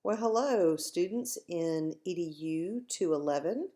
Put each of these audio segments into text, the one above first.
Well, hello, students in EDU 211.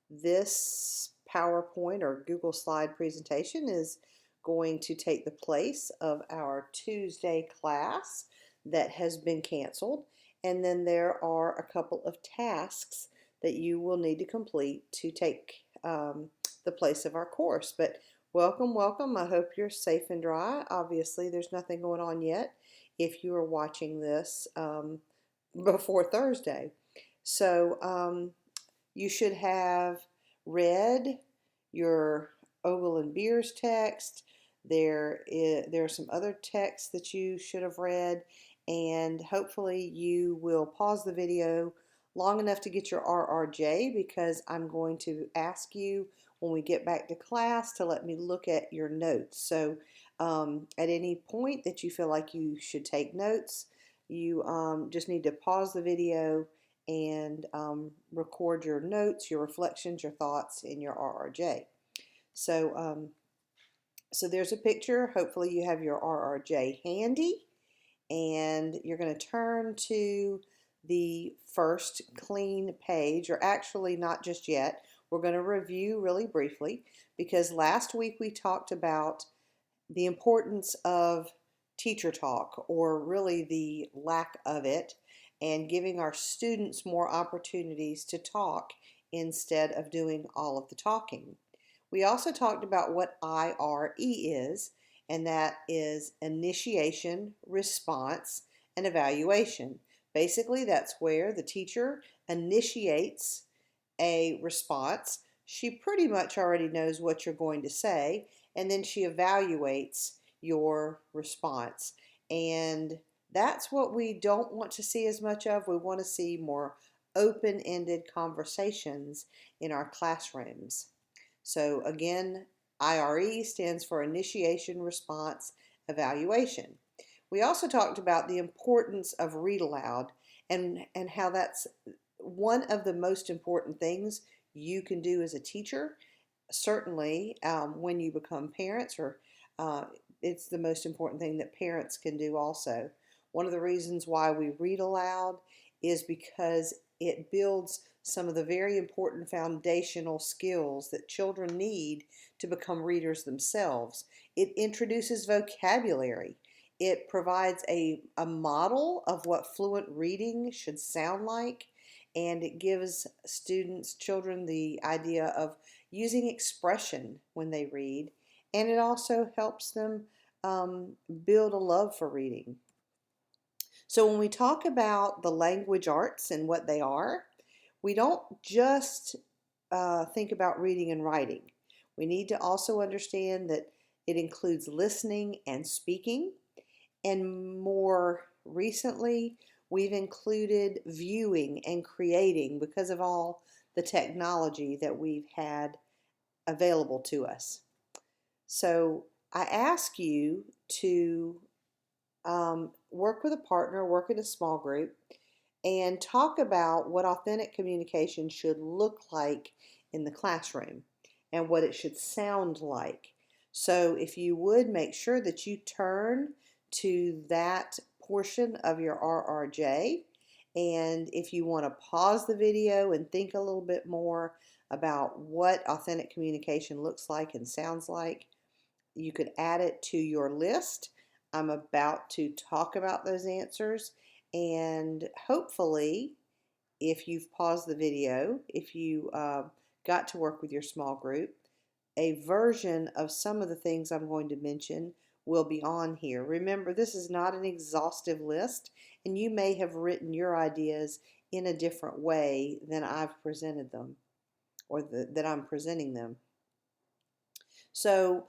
This PowerPoint or Google slide presentation is going to take the place of our Tuesday class that has been canceled. And then there are a couple of tasks that you will need to complete to take the place of our course. But welcome, welcome. I hope you're safe and dry. Obviously, there's nothing going on yet if you are watching this before Thursday. So you should have read your Ogle Beers text. There are some other texts that you should have read, and hopefully you will pause the video long enough to get your RRJ, because I'm going to ask you when we get back to class to let me look at your notes. So at any point that you feel like you should take notes, you just need to pause the video and record your notes, your reflections, your thoughts in your RRJ. So, so there's a picture. Hopefully you have your RRJ handy, and you're going to turn to the first clean page, or actually not just yet. We're going to review really briefly, because last week we talked about the importance of teacher talk, or really the lack of it, and giving our students more opportunities to talk instead of doing all of the talking. We also talked about what IRE is, and that is initiation, response, and evaluation. Basically, that's where the teacher initiates a response. She pretty much already knows what you're going to say, and then she evaluates your response. And that's what we don't want to see as much of. We want to see more open-ended conversations in our classrooms. So again, IRE stands for Initiation, Response, Evaluation. We also talked about the importance of read aloud, and how that's one of the most important things you can do as a teacher. Certainly when you become parents, or it's the most important thing that parents can do also. One of the reasons why we read aloud is because it builds some of the very important foundational skills that children need to become readers themselves. It introduces vocabulary. It provides a model of what fluent reading should sound like, and it gives children the idea of using expression when they read, and it also helps them build a love for reading. So when we talk about the language arts and what they are, we don't just think about reading and writing. We need to also understand that it includes listening and speaking, and more recently, we've included viewing and creating because of all the technology that we've had available to us. So I ask you to work with a partner, work in a small group, and talk about what authentic communication should look like in the classroom and what it should sound like. So if you would, make sure that you turn to that portion of your RRJ, and if you want to pause the video and think a little bit more about what authentic communication looks like and sounds like, you could add it to your list. I'm about to talk about those answers, and hopefully, if you've paused the video, if you got to work with your small group, a version of some of the things I'm going to mention will be on here. Remember, this is not an exhaustive list, and you may have written your ideas in a different way than I've presented them, or that I'm presenting them. So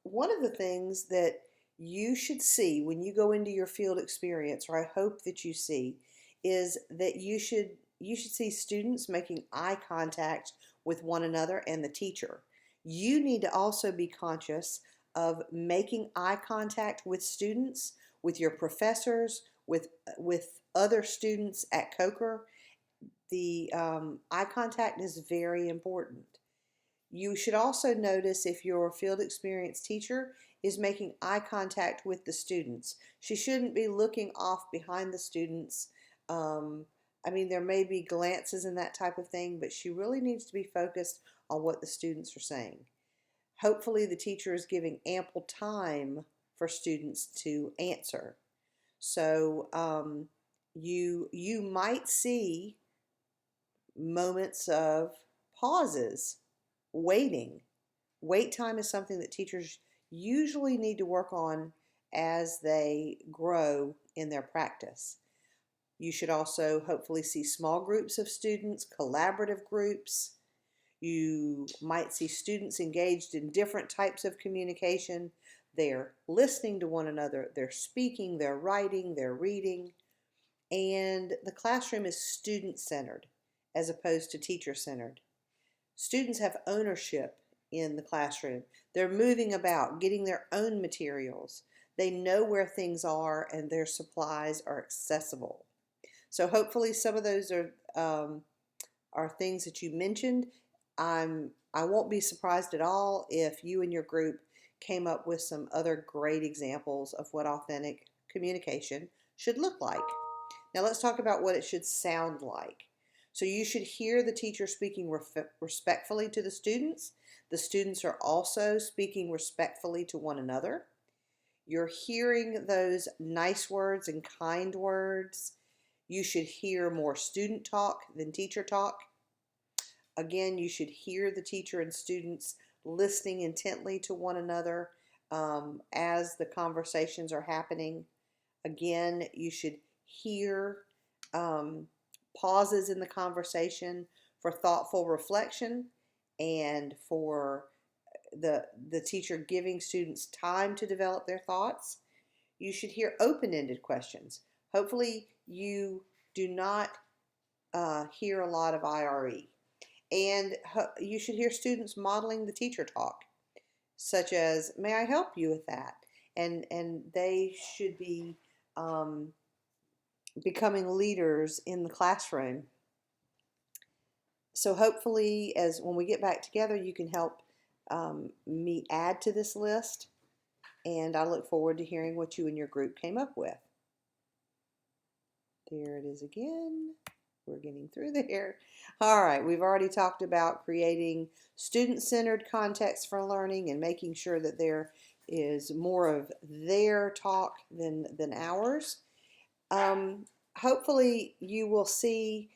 one of the things that you should see when you go into your field experience, or I hope that you see, is that you should see students making eye contact with one another and the teacher. You need to also be conscious of making eye contact with students, with your professors, with other students at Coker. The eye contact is very important. You should also notice if your field experience teacher is making eye contact with the students. She shouldn't be looking off behind the students I mean, there may be glances and that type of thing, but she really needs to be focused on what the students are saying. Hopefully, the teacher is giving ample time for students to answer. So you might see moments of pauses, waiting. Wait time is something that teachers usually need to work on as they grow in their practice. You should also hopefully see small groups of students, collaborative groups. You might see students engaged in different types of communication. They're listening to one another, they're speaking, they're writing, they're reading. And the classroom is student-centered as opposed to teacher-centered. Students have ownership in the classroom. They're moving about, getting their own materials. They know where things are and their supplies are accessible. So hopefully some of those are things that you mentioned. I won't be surprised at all if you and your group came up with some other great examples of what authentic communication should look like. Now let's talk about what it should sound like. So you should hear the teacher speaking respectfully to the students. The students are also speaking respectfully to one another. You're hearing those nice words and kind words. You should hear more student talk than teacher talk. Again, you should hear the teacher and students listening intently to one another as the conversations are happening. Again, you should hear pauses in the conversation for thoughtful reflection and for the teacher giving students time to develop their thoughts. You should hear open-ended questions. Hopefully you do not hear a lot of IRE. And you should hear students modeling the teacher talk, such as, may I help you with that? And they should be becoming leaders in the classroom. So hopefully, as when we get back together, you can help me add to this list. And I look forward to hearing what you and your group came up with. There it is again. We're getting through there. All right, we've already talked about creating student-centered context for learning and making sure that there is more of their talk than ours. Hopefully you will see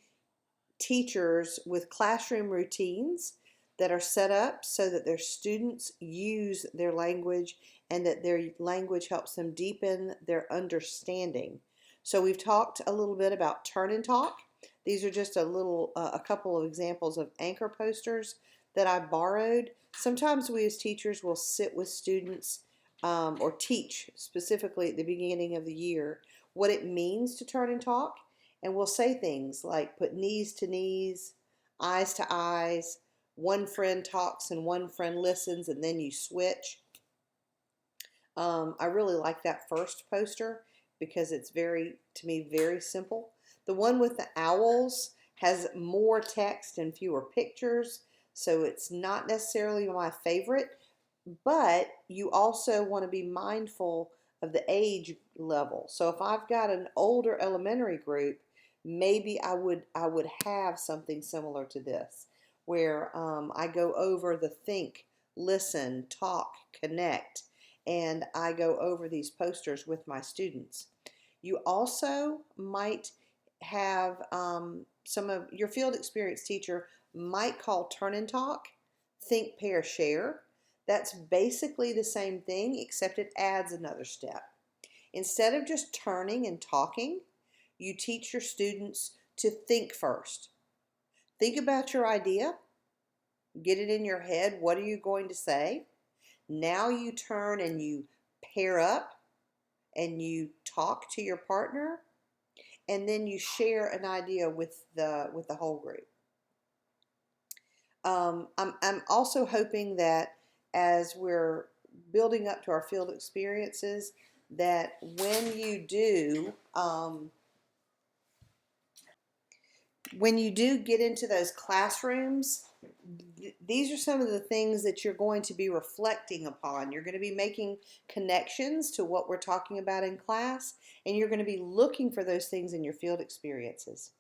teachers with classroom routines that are set up so that their students use their language and that their language helps them deepen their understanding. So we've talked a little bit about turn and talk. These are just a couple of examples of anchor posters that I borrowed. Sometimes we as teachers will sit with students or teach specifically at the beginning of the year what it means to turn and talk. And we'll say things like put knees to knees, eyes to eyes, one friend talks and one friend listens, and then you switch. I really like that first poster because it's to me, very simple. The one with the owls has more text and fewer pictures, so it's not necessarily my favorite, but you also want to be mindful of the age level. So if I've got an older elementary group, maybe I would have something similar to this, where I go over the think, listen, talk, connect, and I go over these posters with my students. You also might have some of your field experience teacher might call turn and talk, think, pair, share. That's basically the same thing, except it adds another step. Instead of just turning and talking, you teach your students to think first. Think about your idea. Get it in your head. What are you going to say? Now you turn and you pair up and you talk to your partner, and then you share an idea with the whole group. I'm also hoping that as we're building up to our field experiences, that when you do get into those classrooms, these are some of the things that you're going to be reflecting upon. You're going to be making connections to what we're talking about in class, and you're going to be looking for those things in your field experiences.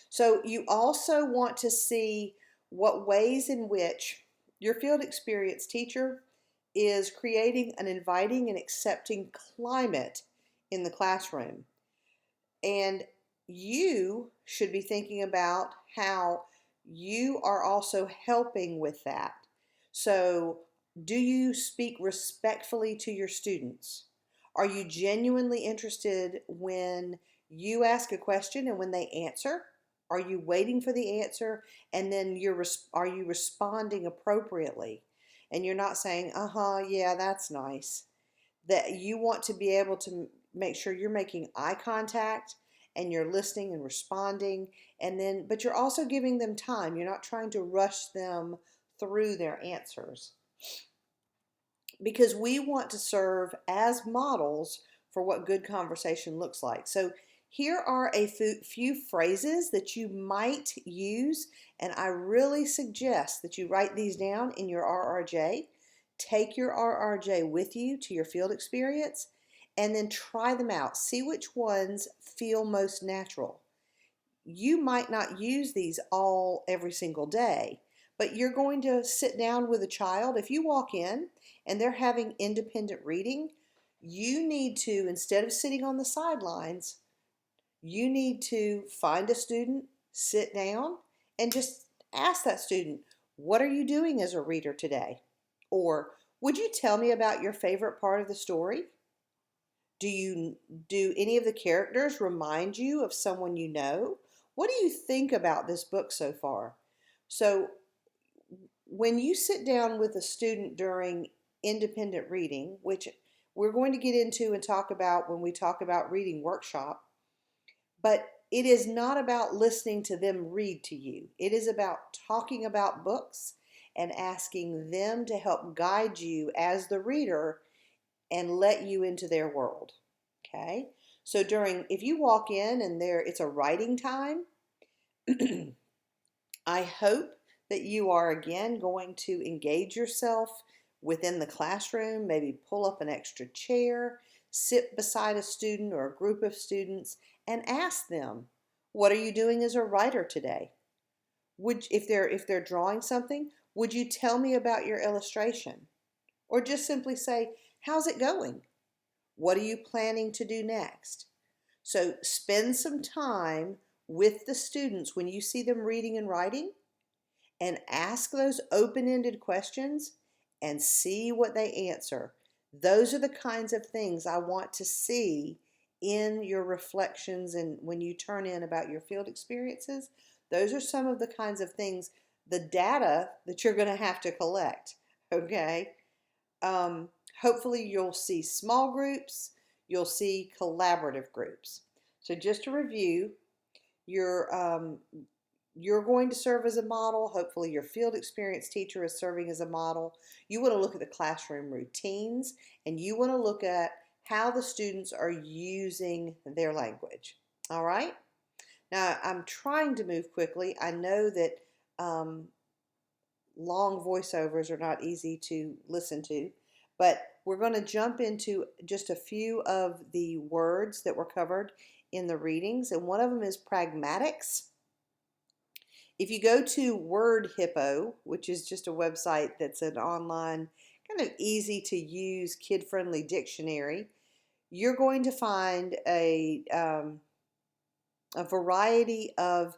So you also want to see what ways in which your field experience teacher is creating an inviting and accepting climate in the classroom. And you should be thinking about how you are also helping with that. So, do you speak respectfully to your students? Are you genuinely interested when you ask a question and when they answer? Are you waiting for the answer and then are you responding appropriately? And you're not saying, yeah, that's nice. That you want to be able to make sure you're making eye contact and you're listening and responding, but you're also giving them time. You're not trying to rush them through their answers, because we want to serve as models for what good conversation looks like. So here are a few phrases that you might use, and I really suggest that you write these down in your RRJ. Take your RRJ with you to your field experience and then try them out. See which ones feel most natural. You might not use these every single day, but you're going to sit down with a child. If you walk in and they're having independent reading, you need to, instead of sitting on the sidelines, you need to find a student, sit down, and just ask that student, what are you doing as a reader today? Or, would you tell me about your favorite part of the story? Do any of the characters remind you of someone you know? What do you think about this book so far? So, when you sit down with a student during independent reading, which we're going to get into and talk about when we talk about reading workshop, but it is not about listening to them read to you. It is about talking about books and asking them to help guide you as the reader and let you into their world. Okay? So if you walk in and it's a writing time, I hope that you are again going to engage yourself within the classroom, maybe pull up an extra chair, sit beside a student or a group of students and ask them, what are you doing as a writer today? If they're drawing something, would you tell me about your illustration? Or just simply say, how's it going? What are you planning to do next? So spend some time with the students when you see them reading and writing, and ask those open-ended questions and see what they answer. Those are the kinds of things I want to see in your reflections and when you turn in about your field experiences. Those are some of the kinds of things, the data that you're going to have to collect, okay? Hopefully you'll see small groups, you'll see collaborative groups. So just to review, you're going to serve as a model. Hopefully your field experience teacher is serving as a model. You want to look at the classroom routines, and you want to look at how the students are using their language. All right? Now, I'm trying to move quickly. I know that long voiceovers are not easy to listen to, but we're going to jump into just a few of the words that were covered in the readings, and one of them is pragmatics. If you go to Word Hippo, which is just a website that's an online, kind of easy to use, kid-friendly dictionary, you're going to find a variety of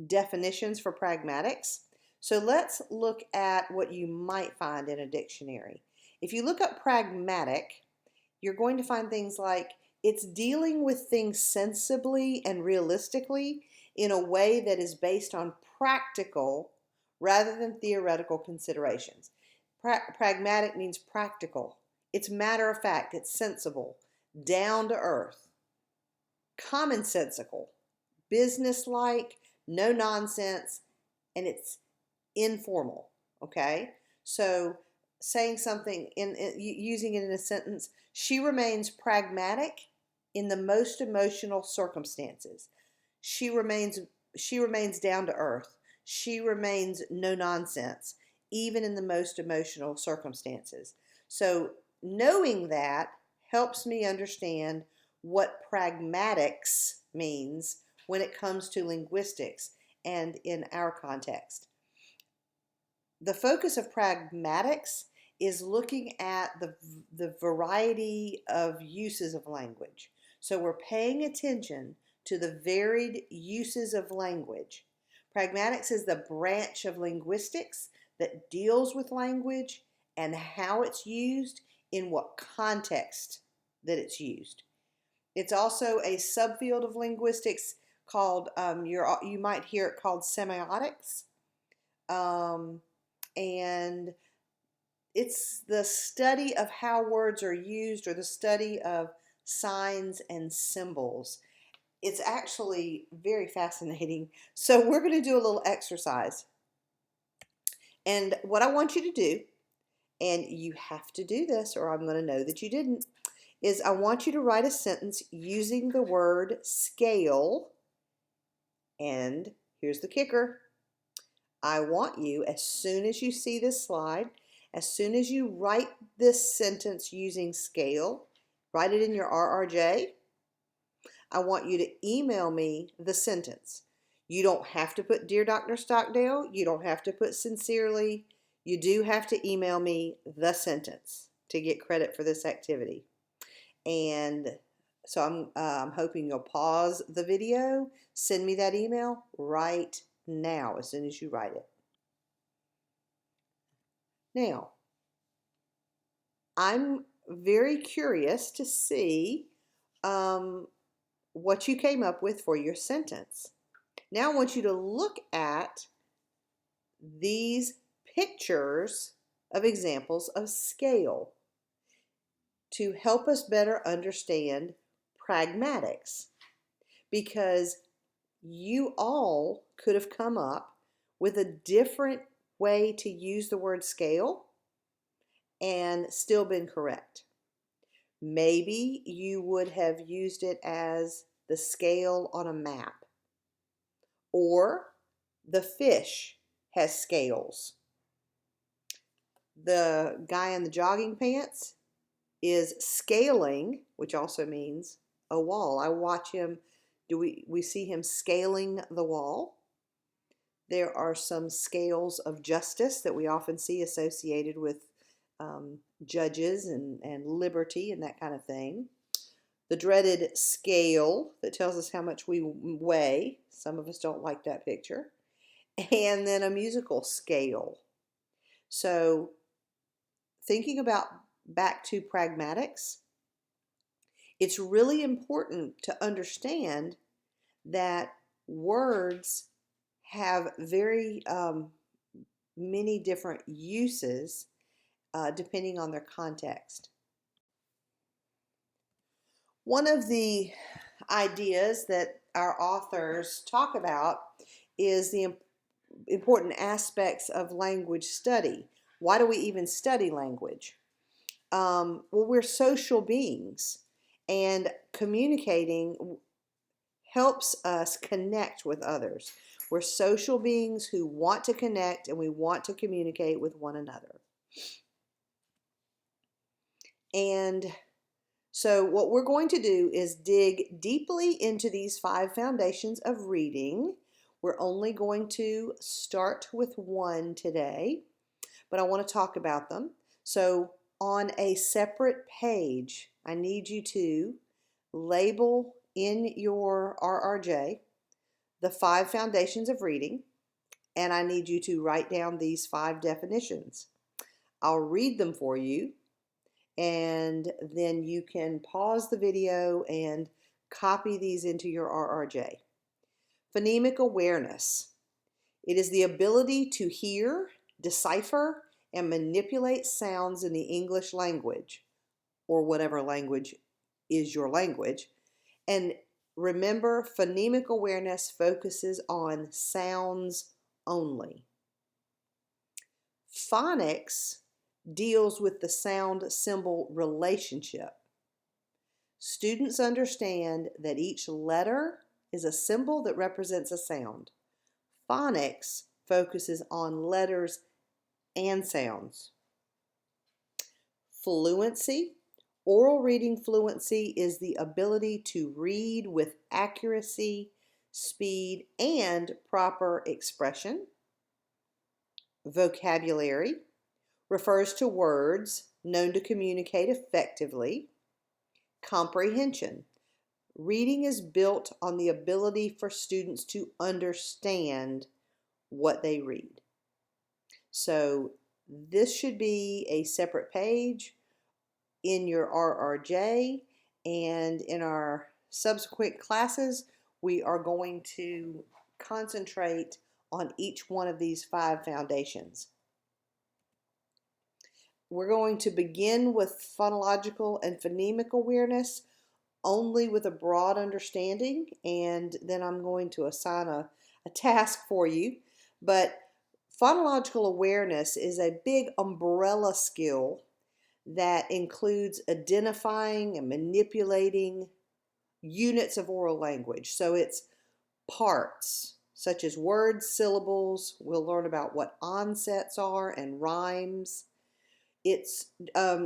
definitions for pragmatics. So let's look at what you might find in a dictionary. If you look up pragmatic, you're going to find things like it's dealing with things sensibly and realistically in a way that is based on practical rather than theoretical considerations. Pragmatic means practical. It's matter of fact. It's sensible, down to earth, commonsensical, businesslike, no nonsense, and it's informal. Okay? So saying something using it in a sentence, she remains pragmatic in the most emotional circumstances. She remains down to earth. she remains no nonsense, even in the most emotional circumstances. So knowing that helps me understand what pragmatics means when it comes to linguistics and in our context. The focus of pragmatics is looking at the variety of uses of language. So we're paying attention to the varied uses of language. Pragmatics is the branch of linguistics that deals with language and how it's used, in what context that it's used. It's also a subfield of linguistics called, you might hear it called semiotics. And it's the study of how words are used, or the study of signs and symbols. It's actually very fascinating. So we're going to do a little exercise. And what I want you to do, and you have to do this or I'm going to know that you didn't, is I want you to write a sentence using the word scale. And here's the kicker. I want you, as soon as you see this slide, as soon as you write this sentence using scale, write it in your RRJ, I want you to email me the sentence. You don't have to put Dear Dr. Stockdale. You don't have to put sincerely. You do have to email me the sentence to get credit for this activity. And so I'm hoping you'll pause the video, send me that email right now as soon as you write it. Now, I'm very curious to see what you came up with for your sentence. Now I want you to look at these pictures of examples of scale to help us better understand pragmatics, because you all could have come up with a different way to use the word scale and still been correct. Maybe you would have used it as the scale on a map, or the fish has scales. The guy in the jogging pants is scaling, which also means a wall. I watch him, we see him scaling the wall. There are some scales of justice that we often see associated with judges and liberty and that kind of thing. The dreaded scale that tells us how much we weigh. Some of us don't like that picture. And then a musical scale. So thinking about back to pragmatics, it's really important to understand that words have very many different uses depending on their context. One of the ideas that our authors talk about is the important aspects of language study. Why do we even study language? Well, we're social beings, and communicating helps us connect with others. We're social beings who want to connect, and we want to communicate with one another. And so what we're going to do is dig deeply into these 5 foundations of reading. We're only going to start with one today, but I want to talk about them. So on a separate page, I need you to label in your RRJ the 5 foundations of reading, and I need you to write down these 5 definitions. I'll read them for you, and then you can pause the video and copy these into your RRJ. Phonemic awareness. It is the ability to hear, decipher, and manipulate sounds in the English language, or whatever language is your language. And remember, phonemic awareness focuses on sounds only. Phonics deals with the sound-symbol relationship. Students understand that each letter is a symbol that represents a sound. Phonics focuses on letters and sounds. Fluency. Oral reading fluency is the ability to read with accuracy, speed, and proper expression. Vocabulary refers to words known to communicate effectively. Comprehension. Reading is built on the ability for students to understand what they read. So this should be a separate page in your RRJ, and in our subsequent classes, we are going to concentrate on each one of these 5 foundations. We're going to begin with phonological and phonemic awareness only with a broad understanding, and then I'm going to assign a task for you. But phonological awareness is a big umbrella skill that includes identifying and manipulating units of oral language. So it's parts such as words, syllables. We'll learn about what onsets are and rhymes. It's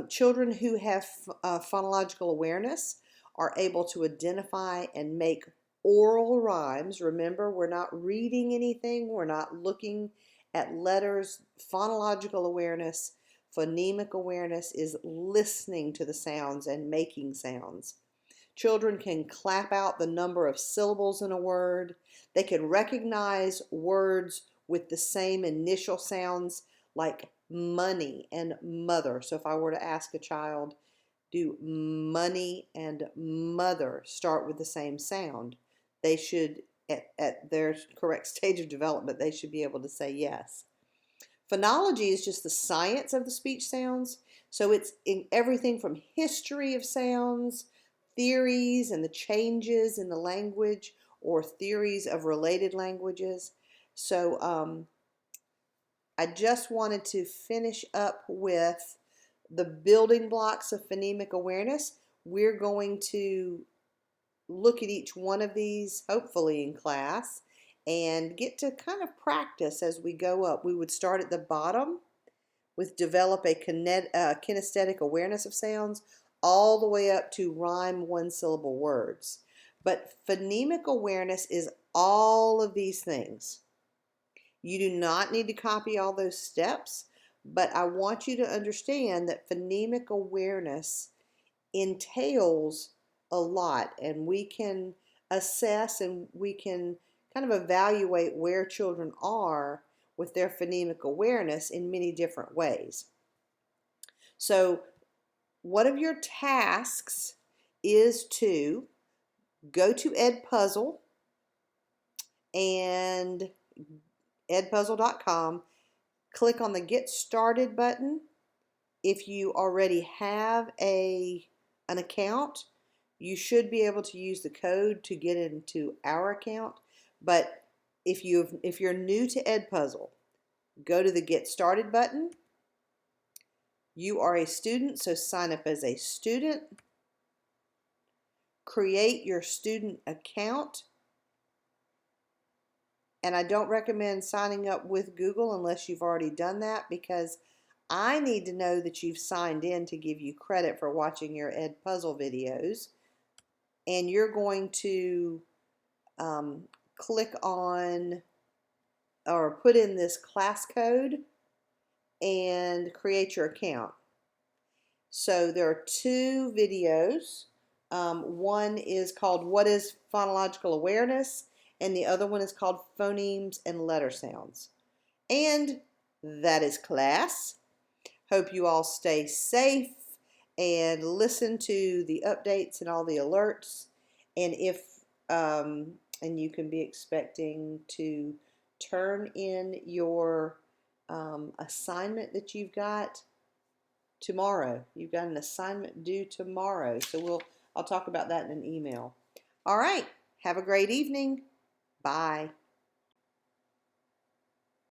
children who have phonological awareness are able to identify and make oral rhymes. Remember, we're not reading anything. We're not looking at letters. Phonological awareness, phonemic awareness is listening to the sounds and making sounds. Children can clap out the number of syllables in a word. They can recognize words with the same initial sounds like money and mother. So if I were to ask a child, do money and mother start with the same sound? They should, at their correct stage of development, they should be able to say yes. Phonology is just the science of the speech sounds. So it's in everything from history of sounds, theories and the changes in the language, or theories of related languages. So I just wanted to finish up with the building blocks of phonemic awareness. We're going to look at each one of these, hopefully in class, and get to kind of practice as we go up. We would start at the bottom with develop a kinesthetic awareness of sounds, all the way up to rhyme one-syllable words. But phonemic awareness is all of these things. You do not need to copy all those steps, but I want you to understand that phonemic awareness entails a lot, and we can assess and we can kind of evaluate where children are with their phonemic awareness in many different ways. So one of your tasks is to go to Edpuzzle and edpuzzle.com, click on the Get Started button. If you already have an account, you should be able to use the code to get into our account. But if you're new to Edpuzzle, go to the Get Started button. You are a student, so sign up as a student. Create your student account. And I don't recommend signing up with Google unless you've already done that, because I need to know that you've signed in to give you credit for watching your Edpuzzle videos. And you're going to click on or put in this class code and create your account. So there are 2 videos. One is called What is Phonological Awareness? And the other one is called Phonemes and Letter Sounds. And that is class. Hope you all stay safe and listen to the updates and all the alerts. And and you can be expecting to turn in your assignment that you've got tomorrow. You've got an assignment due tomorrow. So I'll talk about that in an email. All right. Have a great evening. Bye.